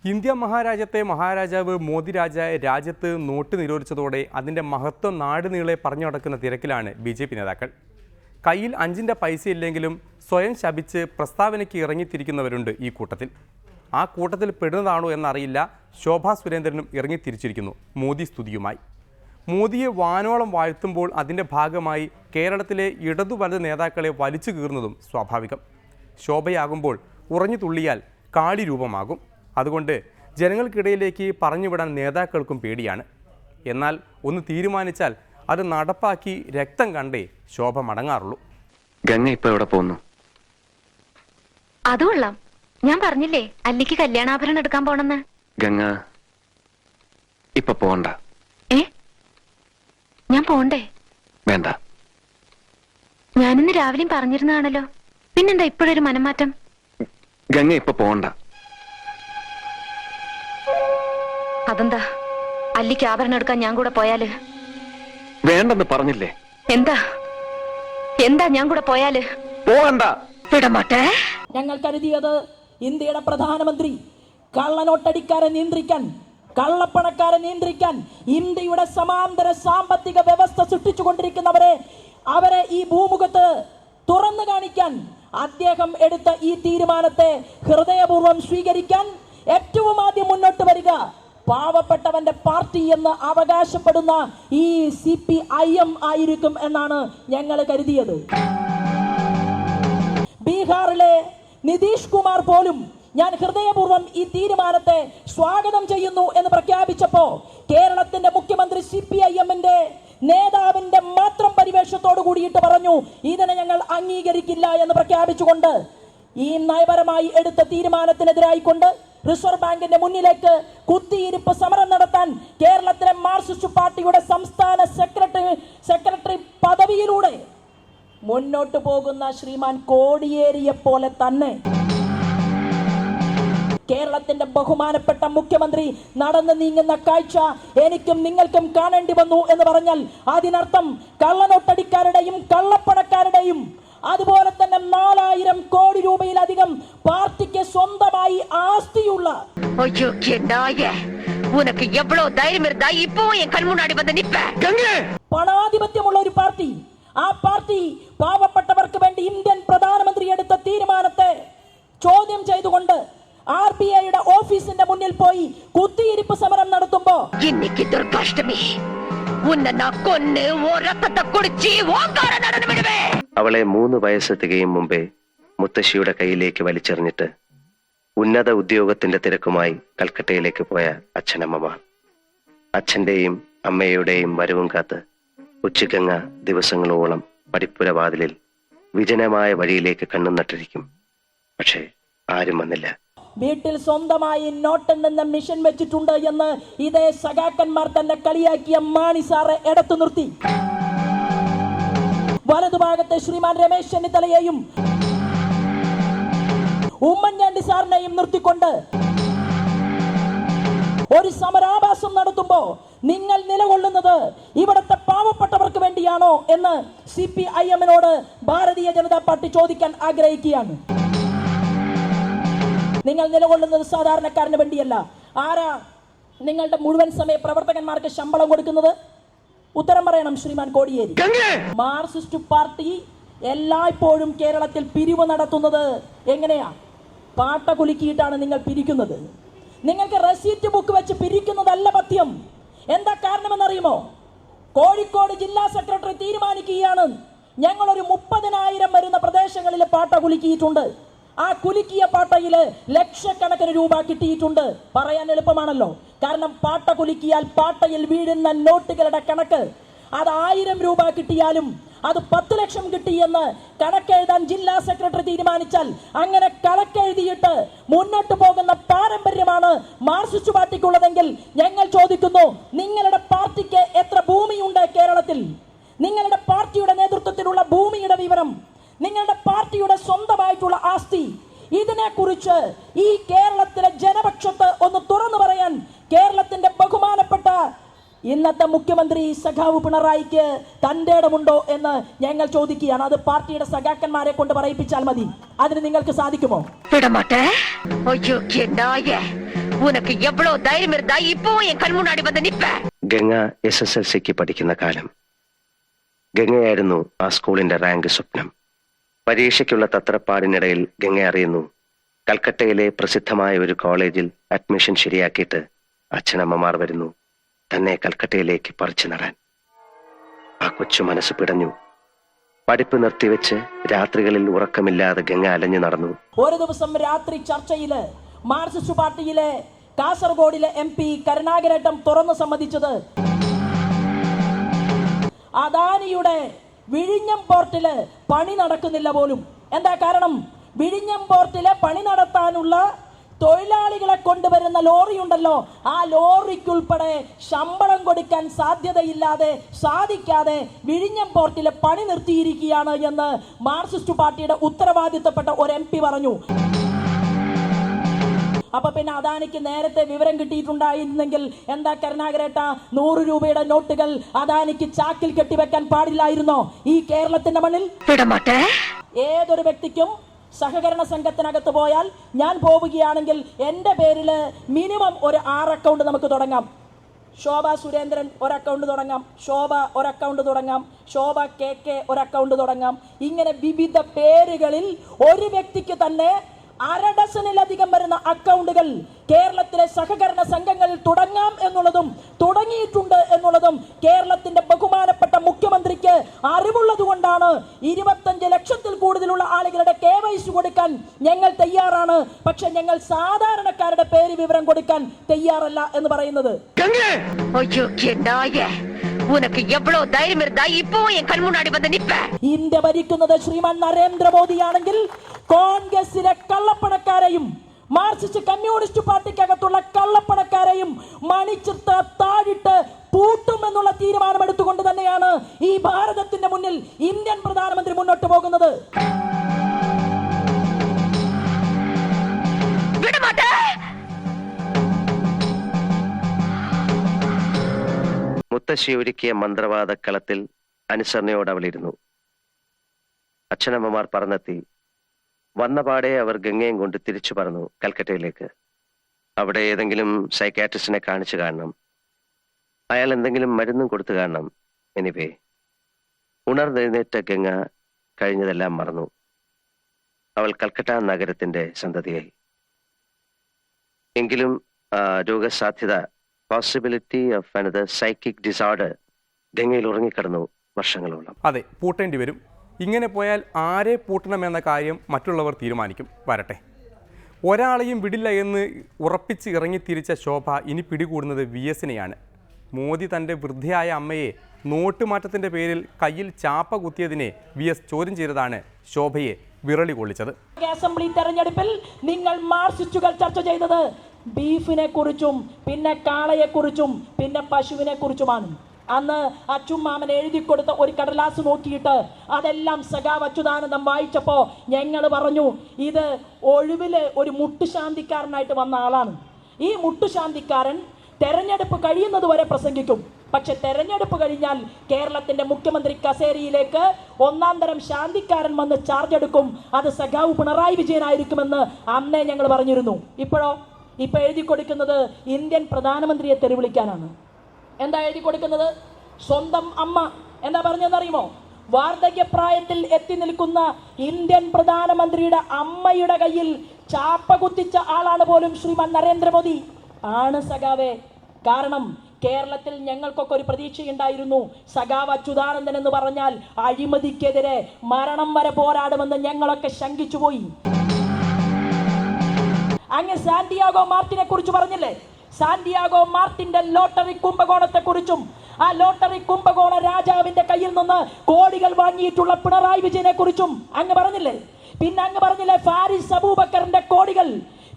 India മഹാരാജ്യത്തെ മഹാരാജാവ് മോദി രാജ്യത്ത് not നിരോധിച്ചതോടെ അതിൻ്റെ മഹത്വം നാടുനീളെ പറഞ്ഞു നടക്കുന്ന തിരക്കിലാണ് BJP നേതാക്കൾ. കയ്യിൽ 5 പൈസ ഇല്ലെങ്കിലും സ്വയം ശപിച്ച് പ്രസ്താവനയ്ക്ക് ഇറങ്ങിത്തിരിക്കുന്നവരുണ്ട് ഈ കൂട്ടത്തിൽ. ആ കൂട്ടത്തിൽ പെടുന്നതാണോ എന്നറിയില്ല, ശോഭാ സുരേന്ദ്രനും ഇറങ്ങിത്തിരിച്ചിരിക്കുന്നു മോദി സ്തുതിയുമായി. മോദിയെ വാനോളം വാഴ്ത്തുമ്പോൾ അതിൻ്റെ ഭാഗമായി കേരളത്തിലെ ഇടതു വലത് നേതാക്കളെ വലിച്ചു കീറുന്നതും സ്വാഭാവികം. ശോഭയാകുമ്പോൾ ഉറഞ്ഞു തുള്ളിയാൽ കാളി രൂപമാകും. അതുകൊണ്ട് ജനങ്ങൾക്കിടയിലേക്ക് പറഞ്ഞുവിടാൻ നേതാക്കൾക്കും പേടിയാണ്. എന്നാൽ ഒന്ന് തീരുമാനിച്ചാൽ അത് നടപ്പാക്കി രക്തം കണ്ടേ ശോഭ മടങ്ങാറുള്ളൂ. ഗംഗ ഇപ്പൊ എവിടെ പോകുന്നു? അതുകൊള്ളാം, ഞാൻ പറഞ്ഞില്ലേ അല്ലിക്ക് കല്യാണാഭരണം എടുക്കാൻ പോണെന്ന്. ഗംഗ ഇപ്പൊ പോകണ്ട. ഞാൻ പോണ്ടേ? വേണ്ട. ഞാനിന്ന് രാവിലെയും പറഞ്ഞിരുന്നാണല്ലോ, പിന്നെന്താ ഇപ്പോഴൊരു മനംമാറ്റം? ഗംഗ ഇപ്പൊ പോകണ്ട. അതെന്താ? അല്ലിക്ക് ആഭരണം എടുക്കാൻ ഞാൻ കൂടെ പോയാല്? വേണ്ടെന്ന് പറഞ്ഞില്ലേ? എന്താ എന്താ ഞാൻ കൂടെ പോയാല്? പോകണ്ട. വിടമാട്ടെ. ഞങ്ങൾ കരുതിയത് ഇന്ത്യയുടെ പ്രധാനമന്ത്രി കള്ളനോട്ടടിക്കാരെ നിയന്ത്രിക്കാൻ, കള്ളപ്പണക്കാരെ നിയന്ത്രിക്കാൻ, ഇന്ത്യയുടെ സമാന്തര സാമ്പത്തിക വ്യവസ്ഥ സൃഷ്ടിച്ചുകൊണ്ടിരിക്കുന്നവരെ അവരെ ഈ ഭൂമുഖത്ത് തുറന്നു കാണിക്കാൻ അദ്ദേഹം എടുത്ത ഈ തീരുമാനത്തെ ഹൃദയപൂർവ്വം സ്വീകരിക്കാൻ ഏറ്റവും ആദ്യം മുന്നോട്ട് വരിക പാവപ്പെട്ടവന്റെ പാർട്ടി എന്ന് അവകാശപ്പെടുന്ന ഈ CPIM ആയിരിക്കും എന്നാണ് ഞങ്ങൾ കരുതിയത്. ബീഹാറിലെ നിതീഷ് കുമാർ പോലും ഞാൻ ഹൃദയപൂർവ്വം ഈ തീരുമാനത്തെ സ്വാഗതം ചെയ്യുന്നു എന്ന് പ്രഖ്യാപിച്ചപ്പോ കേരളത്തിന്റെ മുഖ്യമന്ത്രി CPIM-ന്റെ നേതാവിന്റെ മാത്രം പരിവേഷത്തോട് കൂടിയിട്ട് പറഞ്ഞു, ഇതിനെ ഞങ്ങൾ അംഗീകരിക്കില്ല എന്ന് പ്രഖ്യാപിച്ചുകൊണ്ട് ഈ നയപരമായി എടുത്ത തീരുമാനത്തിനെതിരായിക്കൊണ്ട് റിസർവ് ബാങ്കിന്റെ മുന്നിലേക്ക് കുത്തിയിരിപ്പ് സമരം നടത്താൻ കേരളത്തിലെ മാർക്സിസ്റ്റ് പാർട്ടിയുടെ സംസ്ഥാന സെക്രട്ടറി പദവിയിലൂടെ മുന്നോട്ട് പോകുന്ന ശ്രീമാൻ കോടിയേരിയെ പോലെ തന്നെ കേരളത്തിന്റെ ബഹുമാനപ്പെട്ട മുഖ്യമന്ത്രി നടന്നു നീങ്ങുന്ന കാഴ്ച എനിക്കും നിങ്ങൾക്കും കാണേണ്ടി വന്നു എന്ന് പറഞ്ഞാൽ അതിനർത്ഥം കള്ളനോട്ടടിക്കാരുടെയും കള്ളപ്പണക്കാരുടെയും അതുപോലെ തന്നെ 4000 കോടി രൂപയിലധികം പാർട്ടിക്ക് സ്വന്തമായി ആസ്തിയുള്ള പണാധിപത്യമുള്ള ഒരു പാർട്ടി, ആ പാർട്ടി പാവപ്പെട്ടവർക്ക് വേണ്ടി ഇന്ത്യൻ പ്രധാനമന്ത്രി എടുത്ത തീരുമാനത്തെ ചോദ്യം ചെയ്തുകൊണ്ട് RBIയുടെ ഓഫീസിന്റെ മുന്നിൽ പോയി കുത്തിയിരിപ്പ് സമരം നടത്തുമ്പോ അവളെ 3 വയസ്സ് തികയും മുമ്പേ മുത്തശ്ശിയുടെ കയ്യിലേക്ക് വലിച്ചെറിഞ്ഞിട്ട് ഉന്നത ഉദ്യോഗത്തിന്റെ തിരക്കുമായി കൽക്കട്ടയിലേക്ക് പോയ അച്ഛനമ്മമാർ. അച്ഛന്റെയും അമ്മയുടെയും വരവും കാത്ത് ഉച്ചഗംഗ ദിവസങ്ങളോളം പടിപ്പുര വാതിലിൽ വിജനമായ വഴിയിലേക്ക് കണ്ണു നട്ടിരിക്കും. പക്ഷേ ആരും വന്നില്ല. വീട്ടിൽ സ്വന്തമായി നോട്ടെണ്ണുന്ന മിഷൻ വെച്ചിട്ടുണ്ട് എന്ന് ഇതേ സഖാക്കന്മാർ തന്നെ കളിയാക്കിയ മാണി സാറെ എടുത്തു നിർത്തി. വലതുഭാഗത്തെ ശ്രീമാൻ രമേശ് ചെന്നിത്തലയെയും ഉമ്മൻചാണ്ടി സാറിനെയും നിർത്തിക്കൊണ്ട് ഒരു സമരാഭാസം നടത്തുമ്പോ നിങ്ങൾ നിലകൊള്ളുന്നത് ഇവിടുത്തെ പാവപ്പെട്ടവർക്ക് വേണ്ടിയാണോ എന്ന് CPIM-നോട് ഭാരതീയ ജനതാ പാർട്ടി ചോദിക്കാൻ ആഗ്രഹിക്കുകയാണ്. നിങ്ങൾ നിലകൊള്ളുന്നത് സാധാരണക്കാരന് വേണ്ടിയല്ല. ആരാ നിങ്ങളുടെ മുഴുവൻ സമയ പ്രവർത്തകന്മാർക്ക് ശമ്പളം കൊടുക്കുന്നത്? ഉത്തരം പറയണം ശ്രീമാൻ കോടിയേരി. മാർക്സിസ്റ്റ് പാർട്ടി എല്ലായ്പ്പോഴും കേരളത്തിൽ പിരിവ് നടത്തുന്നത് എങ്ങനെയാ? പാട്ട കുലുക്കിയിട്ടാണ് നിങ്ങൾ പിരിക്കുന്നത്. നിങ്ങൾക്ക് റെസീറ്റ് ബുക്ക് വെച്ച് പിരിക്കുന്നതല്ല പഥ്യം. എന്താ കാരണമെന്നറിയുമോ? കോഴിക്കോട് ജില്ലാ സെക്രട്ടറി തീരുമാനിക്കുകയാണ്, ഞങ്ങളൊരു 30,000 വരുന്ന പ്രദേശങ്ങളിൽ പാട്ട കുലുക്കിയിട്ടുണ്ട്. ആ കുലുക്കിയ പാട്ടയില് ലക്ഷക്കണക്കിന് രൂപ കിട്ടിയിട്ടുണ്ട്. പറയാൻ എളുപ്പമാണല്ലോ, കാരണം പാട്ട കുലുക്കിയാൽ പാട്ടയിൽ വീഴുന്ന നോട്ടുകളുടെ കണക്ക് അത് 1000 രൂപ കിട്ടിയാലും അത് 10 ലക്ഷം കിട്ടിയെന്ന് കണക്കെഴുതാൻ ജില്ലാ സെക്രട്ടറി തീരുമാനിച്ചാൽ അങ്ങനെ കണക്കെഴുതിയിട്ട് മുന്നോട്ട് പോകുന്ന പാരമ്പര്യമാണ് മാർക്സിസ്റ്റ് പാർട്ടിക്കുള്ളതെങ്കിൽ ഞങ്ങൾ ചോദിക്കുന്നു, നിങ്ങളുടെ പാർട്ടിക്ക് എത്ര ഭൂമിയുണ്ട് കേരളത്തിൽ? നിങ്ങളുടെ പാർട്ടിയുടെ നേതൃത്വത്തിലുള്ള ഭൂമിയുടെ വിവരം, നിങ്ങളുടെ പാർട്ടിയുടെ സ്വന്തമായിട്ടുള്ള ആസ്തി, ഇതിനെക്കുറിച്ച് ഈ കേരളത്തിലെ ജനപക്ഷത്ത് ഒന്ന് തുറന്നു പറയാൻ കേരളത്തിന്റെ ബഹുമാനപ്പെട്ട ഇന്നത്തെ മുഖ്യമന്ത്രി സഖാവ് പിണറായിക്ക് തന്റെ ഇടമുണ്ടോ എന്ന് ഞങ്ങൾ ചോദിക്കുകയാണ്. അത് പാർട്ടിയുടെ സഖാക്കന്മാരെ കൊണ്ട് പറയിപ്പിച്ചാൽ മതി. അതിന് നിങ്ങൾക്ക് സാധിക്കുമോ? உனக்கு எவ்வளவு தைரியம் இருந்தா இப்போ என் கண் முன்னாடி வந்து நிப்ப. ഗംഗ SSLCക്ക് പഠിക്കുന്ന കാലം. ഗംഗയായിരുന്നു ആ സ്കൂളിന്റെ റാങ്ക് സ്വപ്നം. പരീക്ഷയ്ക്കുള്ള തത്രപ്പാടിനിടയിൽ ഗംഗ അറിയുന്നു കൽക്കട്ടയിലെ പ്രസിദ്ധമായ ഒരു കോളേജിൽ അഡ്മിഷൻ ശരിയാക്കിയിട്ട് അച്ഛനമ്മമാർ വരുന്നു തന്നെ കൽക്കട്ടയിലേക്ക് പറിച്ചു നടാൻ. ആ കൊച്ചു മനസ്സ് പിടഞ്ഞു. പഠിപ്പ് നിർത്തിവെച്ച് രാത്രികളിൽ ഉറക്കമില്ലാതെ ഗംഗ അലഞ്ഞു നടന്നു. ഒരു ദിവസം രാത്രി ചർച്ചയില് മാർക്സിസ്റ്റ് പാർട്ടിയിലെ കാസർഗോഡിലെ MP കരുണാകരേട്ടൻ തുറന്നു സമ്മതിച്ചത് അദാനിയുടെ വിഴിഞ്ഞം പോർട്ടില് പണി നടക്കുന്നില്ല പോലും. എന്താ കാരണം? വിഴിഞ്ഞം പോർട്ടിലെ പണി നടത്താനുള്ള തൊഴിലാളികളെ കൊണ്ടുവരുന്ന ലോറി ഉണ്ടല്ലോ, ആ ലോറിക്കുൾപ്പെടെ ശമ്പളം കൊടുക്കാൻ സാധിക്കാതെ വിഴിഞ്ഞം പോർട്ടിലെ പണി നിർത്തിയിരിക്കുകയാണ് എന്ന് മാർക്സിസ്റ്റ് പാർട്ടിയുടെ ഉത്തരവാദിത്തപ്പെട്ട ഒരു MP പറഞ്ഞു. അപ്പൊ പിന്നെ അദാനിക്ക് നേരത്തെ വിവരം കിട്ടിയിട്ടുണ്ടായിരുന്നെങ്കിൽ എന്താ കരുണാകരേട്ട 100 രൂപയുടെ നോട്ടുകൾ അദാനിക്ക് ചാക്കിൽ കെട്ടിവെക്കാൻ പാടില്ലായിരുന്നോ ഈ കേരളത്തിന്റെ മണ്ണിൽ? ഏതൊരു വ്യക്തിക്കും സഹകരണ സംഘത്തിനകത്ത് പോയാൽ, ഞാൻ പോവുകയാണെങ്കിൽ എൻ്റെ പേരിൽ മിനിമം ഒരു 6 അക്കൗണ്ട് നമുക്ക് തുടങ്ങാം. ശോഭ സുരേന്ദ്രൻ ഒരു അക്കൗണ്ട് തുടങ്ങാം, ശോഭ ഒരു അക്കൗണ്ട് തുടങ്ങാം, ശോഭ KK ഒരു അക്കൗണ്ട് തുടങ്ങാം. ഇങ്ങനെ വിവിധ പേരുകളിൽ ഒരു വ്യക്തിക്ക് തന്നെ 1/2 ഡസനിലധികം വരുന്ന അക്കൗണ്ടുകൾ കേരളത്തിലെ സഹകരണ സംഘങ്ങളിൽ തുടങ്ങാം എന്നുള്ളതും തുടങ്ങിയിട്ടുണ്ട് എന്നുള്ളതും കേരളത്തിന്റെ ബഹുമാനപ്പെട്ട മുഖ്യമന്ത്രിക്ക് അറിവുള്ളത് കൊണ്ടാണ് 25 ലക്ഷത്തിൽ കൂടുതലുള്ള ആളുകളുടെ KYC കൊടുക്കാൻ ഞങ്ങൾ തയ്യാറാണ്, പക്ഷെ ഞങ്ങൾ സാധാരണക്കാരുടെ പേര് വിവരം കൊടുക്കാൻ തയ്യാറല്ല എന്ന് പറയുന്നത്. ഇന്ത്യ ഭരിക്കുന്നത് ശ്രീമാൻ നരേന്ദ്രമോദിയാണെങ്കിൽ കോൺഗ്രസിലെ കള്ളപ്പണക്കാരെയും മാർക്സിസ്റ്റ് കമ്മ്യൂണിസ്റ്റ് പാർട്ടിക്കകത്തുള്ള കള്ളപ്പണക്കാരെയും മണിച്ചിട്ട് താഴിട്ട് പൂട്ടുമെന്നുള്ള തീരുമാനമെടുത്തുകൊണ്ട് തന്നെയാണ് ഈ ഭാരതത്തിന്റെ മുന്നിൽ ഇന്ത്യൻ പ്രധാനമന്ത്രി മുന്നോട്ട് പോകുന്നത്. മുത്തശ്ശി ഒരുക്കിയ മന്ത്രവാദ കളത്തിൽ അനുസരണയോട് അവളിരുന്നു. അച്ഛനമ്മമാർ പറന്നെത്തി. വന്നപാടെ അവർ ഗംഗയും കൊണ്ട് തിരിച്ചു പറന്നു കൽക്കട്ടയിലേക്ക്. അവിടെ ഏതെങ്കിലും സൈക്കാട്രിസ്റ്റിനെ കാണിച്ചു കാണണം, അയാൾ എന്തെങ്കിലും മരുന്നും കൊടുത്തു കാണണം. എനിവേ, ഉണർന്നെഴുന്നേറ്റ ഗംഗ കഴിഞ്ഞതെല്ലാം മറന്നു. അവൾ കൽക്കട്ട നഗരത്തിന്റെ സന്തതിയായി. എങ്കിലും രോഗസാധ്യത, possibility of another psychic disorder ഗംഗയിൽ ഉറങ്ങിക്കിടന്നു വർഷങ്ങളോളം. അതെ, പൂട്ടേണ്ടി വരും. ഇങ്ങനെ പോയാൽ ആരെ പൂട്ടണമെന്ന കാര്യം മറ്റുള്ളവർ തീരുമാനിക്കും. വരട്ടെ. ഒരാളെയും വിടില്ല എന്ന് ഉറപ്പിച്ച് ഇറങ്ങിത്തിരിച്ച ശോഭ ഇനി പിടികൂടുന്നത് VSനെയാണ്. മോദി തൻ്റെ വൃദ്ധയായ അമ്മയെ നോട്ട് മാറ്റത്തിൻ്റെ പേരിൽ കയ്യിൽ ചാപ്പ കുത്തിയതിനെ VS ചോദ്യം ചെയ്തതാണ് ശോഭയെ വിറളി കൊള്ളിച്ചത്. അസംബ്ലി തെരഞ്ഞെടുപ്പിൽ നിങ്ങൾ മാർക്സിസ്റ്റുകൾ ചർച്ച ചെയ്തത് ബീഫിനെ കുറിച്ചും പിന്നെ കാളയെ കുറിച്ചും പിന്നെ പശുവിനെ കുറിച്ചുമാണ്. അന്ന് അച്ചുമാമൻ എഴുതി കൊടുത്ത ഒരു കടലാസ് നോക്കിയിട്ട് അതെല്ലാം സഖാവ് അച്യുതാനന്ദൻ വായിച്ചപ്പോ ഞങ്ങൾ പറഞ്ഞു, ഇത് ഒഴിവില് ഒരു മുട്ടുശാന്തിക്കാരനായിട്ട് വന്ന ആളാണ്. ഈ മുട്ടുശാന്തിക്കാരൻ തെരഞ്ഞെടുപ്പ് കഴിയുന്നത് വരെ പ്രസംഗിക്കും, പക്ഷെ തെരഞ്ഞെടുപ്പ് കഴിഞ്ഞാൽ കേരളത്തിന്റെ മുഖ്യമന്ത്രി കസേരയിലേക്ക് 1-ാം തരം ശാന്തിക്കാരൻ വന്ന് ചാർജ് എടുക്കും. അത് സഖാവ് പിണറായി വിജയനായിരിക്കുമെന്ന് അന്നേ ഞങ്ങൾ പറഞ്ഞിരുന്നു. ഇപ്പൊ എഴുതി കൊടുക്കുന്നത് ഇന്ത്യൻ പ്രധാനമന്ത്രിയെ തെരുവിളിക്കാനാണ്. എന്താ എഴുതി കൊടുക്കുന്നത്? സ്വന്തം അമ്മ എന്താ പറഞ്ഞെന്നറിയുമോ? വാർദ്ധക്യപ്രായത്തിൽ എത്തി നിൽക്കുന്ന ഇന്ത്യൻ പ്രധാനമന്ത്രിയുടെ അമ്മയുടെ കയ്യിൽ ചാപ്പ കുത്തിച്ച ആളാണ് പോലും ശ്രീമാൻ നരേന്ദ്രമോദി. ആണ് സഖാവേ. കാരണം കേരളത്തിൽ ഞങ്ങൾക്കൊക്കെ ഒരു പ്രതീക്ഷയുണ്ടായിരുന്നു, സഖാവ് അച്യുതാനന്ദൻ എന്ന് പറഞ്ഞാൽ അഴിമതിക്കെതിരെ മരണം വരെ പോരാടുമെന്ന് ഞങ്ങളൊക്കെ ശങ്കിച്ചുപോയി. അങ്ങ് സാന്റിയാഗോ മാർട്ടിനെ കുറിച്ച് പറഞ്ഞില്ലേ? സാന്റിയാഗോ മാർട്ടിന്റെ ലോട്ടറി കുംഭകോണത്തെ കുറിച്ചും ആ ലോട്ടറി കുംഭകോണ രാജാവിന്റെ കയ്യിൽ നിന്ന് കോടികൾ വാങ്ങിയിട്ടുള്ള പിണറായി വിജയനെ കുറിച്ചും അങ്ങ് പറഞ്ഞില്ലേ? പിന്നെ അങ്ങ് പറഞ്ഞില്ലേ ഫാരിസ് അബൂബക്കറിന്റെ കോടികൾ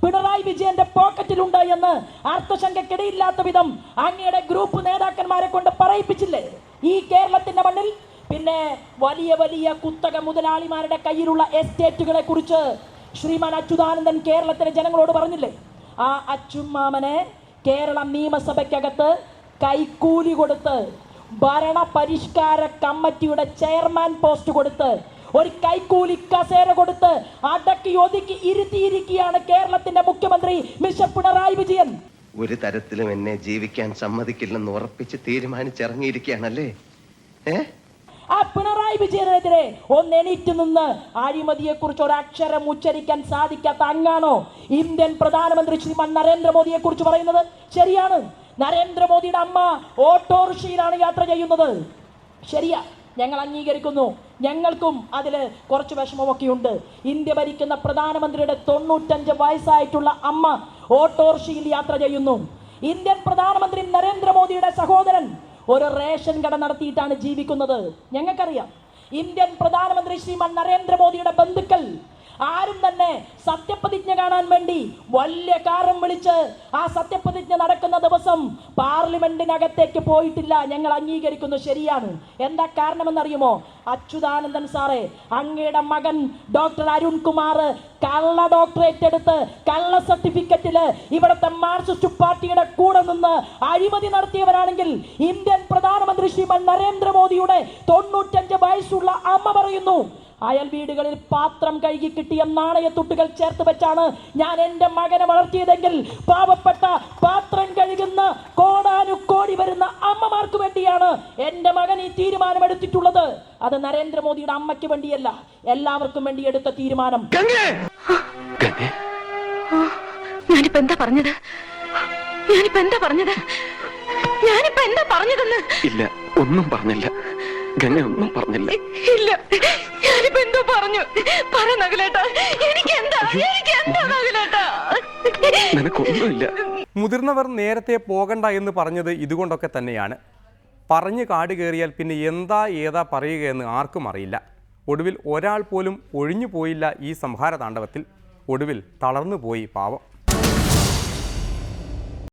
പിണറായി വിജയന്റെ പോക്കറ്റിലുണ്ട് എന്ന് അർത്ഥശങ്കക്കിടയില്ലാത്ത വിധം അങ്ങയുടെ ഗ്രൂപ്പ് നേതാക്കന്മാരെ കൊണ്ട് പറയിപ്പിച്ചില്ലേ ഈ കേരളത്തിന്റെ മണ്ണിൽ? പിന്നെ വലിയ വലിയ കുത്തക മുതലാളിമാരുടെ കയ്യിലുള്ള എസ്റ്റേറ്റുകളെ കുറിച്ച് ശ്രീമാൻ അച്യുതാനന്ദൻ കേരളത്തിലെ ജനങ്ങളോട് പറഞ്ഞില്ലേ? ആ അച്ചുമാമനെ കേരള നിയമസഭയ്ക്കകത്ത് കൈക്കൂലി കൊടുത്ത് ഭരണ പരിഷ്കാര കമ്മിറ്റിയുടെ ചെയർമാൻ പോസ്റ്റ് കൊടുത്ത് ഒരു കൈക്കൂലി കസേര കൊടുത്ത് അടക്കി ഒതുക്കി ഇരുത്തിയിരിക്കുകയാണ് കേരളത്തിന്റെ മുഖ്യമന്ത്രി പ്രധാനമന്ത്രി മിസ്റ്റർ പിണറായി വിജയൻ. ഒരു തരത്തിലും എന്നെ ജീവിക്കാൻ സമ്മതിക്കില്ലെന്ന് ഉറപ്പിച്ച് തീരുമാനിച്ചിറങ്ങിയിരിക്കുകയാണല്ലേ? ആ പിണറായി വിജയനെതിരെ ഒന്ന് എണീറ്റ് നിന്ന് അഴിമതിയെ കുറിച്ച് ഒരു അക്ഷരം ഉച്ചരിക്കാൻ സാധിക്കാത്ത അങ്ങാണോ ഇന്ത്യൻ പ്രധാനമന്ത്രി ശ്രീമാൻ നരേന്ദ്രമോദിയെ കുറിച്ച് പറയുന്നത്? ശരിയാണ്, നരേന്ദ്രമോദിയുടെ അമ്മ ഓട്ടോറിക്ഷയിലാണ് യാത്ര ചെയ്യുന്നത്. ശരിയാ, ഞങ്ങൾ അംഗീകരിക്കുന്നു. ഞങ്ങൾക്കും അതിൽ കുറച്ച് വിഷമമൊക്കെയുണ്ട്. ഇന്ത്യ ഭരിക്കുന്ന പ്രധാനമന്ത്രിയുടെ 95 വയസ്സായിട്ടുള്ള അമ്മ ഓട്ടോറിക്ഷയിൽ യാത്ര ചെയ്യുന്നു. ഇന്ത്യൻ പ്രധാനമന്ത്രി നരേന്ദ്രമോദിയുടെ സഹോദരൻ ഒരു റേഷൻ കട നടത്തിയിട്ടാണ് ജീവിക്കുന്നത്. ഞങ്ങൾക്കറിയാം. ഇന്ത്യൻ പ്രധാനമന്ത്രി ശ്രീമാൻ നരേന്ദ്രമോദിയുടെ ബന്ധുക്കൾ ആരും തന്നെ സത്യപ്രതിജ്ഞ കാണാൻ വേണ്ടി വലിയ കാറും വിളിച്ച് ആ സത്യപ്രതിജ്ഞ നടക്കുന്ന ദിവസം പാർലമെന്റിനകത്തേക്ക് പോയിട്ടില്ല. ഞങ്ങൾ അംഗീകരിക്കുന്നു, ശരിയാണ്. എന്താ കാരണമെന്നറിയുമോ? അച്യുതാനന്ദൻ സാറേ, അങ്ങയുടെ മകൻ ഡോക്ടർ അരുൺകുമാർ കള്ള ഡോക്ടറേറ്റ് എടുത്ത് കള്ള സർട്ടിഫിക്കറ്റില് ഇവിടുത്തെ മാർക്സിസ്റ്റ് പാർട്ടിയുടെ കൂടെ നിന്ന് അഴിമതി നടത്തിയവരാണെങ്കിൽ ഇന്ത്യൻ പ്രധാനമന്ത്രി ശ്രീമാൻ നരേന്ദ്രമോദിയുടെ 95 വയസ്സുള്ള അമ്മ പറയുന്നു, അയൽ വീടുകളിൽ പാത്രം കഴുകി കിട്ടിയ നാണയത്തുട്ടുകൾ ചേർത്ത് വെച്ചാണ് ഞാൻ എൻ്റെ മകനെ വളർത്തിയതെങ്കിൽ പാവപ്പെട്ട പാത്രം കഴുകുന്ന കോടാനുകോടി വരുന്ന അമ്മമാർക്ക് വേണ്ടിയാണ് എൻ്റെ മകൻ ഈ തീരുമാനമെടുത്തിട്ടുള്ളത്. അത് നരേന്ദ്രമോദിയുടെ അമ്മയ്ക്ക് വേണ്ടിയല്ല, എല്ലാവർക്കും വേണ്ടി എടുത്ത തീരുമാനം. ഞാനിപ്പോ എന്താ പറഞ്ഞത്? ഇല്ല, ഒന്നും പറഞ്ഞില്ല. ഗംഗ ഒന്നും പറഞ്ഞില്ല. ഇല്ല, ഞാനിപ്പോ എന്തോ പറഞ്ഞു. പറ നകുലേട്ടാ, എനിക്ക് എന്താ നകുലേട്ടാ? നിനക്കൊന്നുമില്ല. മുതിർന്നവർ നേരത്തെ പോകണ്ട എന്ന് പറഞ്ഞത് ഇതുകൊണ്ടൊക്കെ തന്നെയാണ്. പറഞ്ഞ് കാട് കയറിയാൽ പിന്നെ എന്താ ഏതാ പറയുക എന്ന് ആർക്കും അറിയില്ല. ഒടുവിൽ ഒരാൾ പോലും ഒഴിഞ്ഞു പോയില്ല ഈ സംഹാര താണ്ഡവത്തിൽ. ഒടുവിൽ തളർന്നു പോയി പാവം.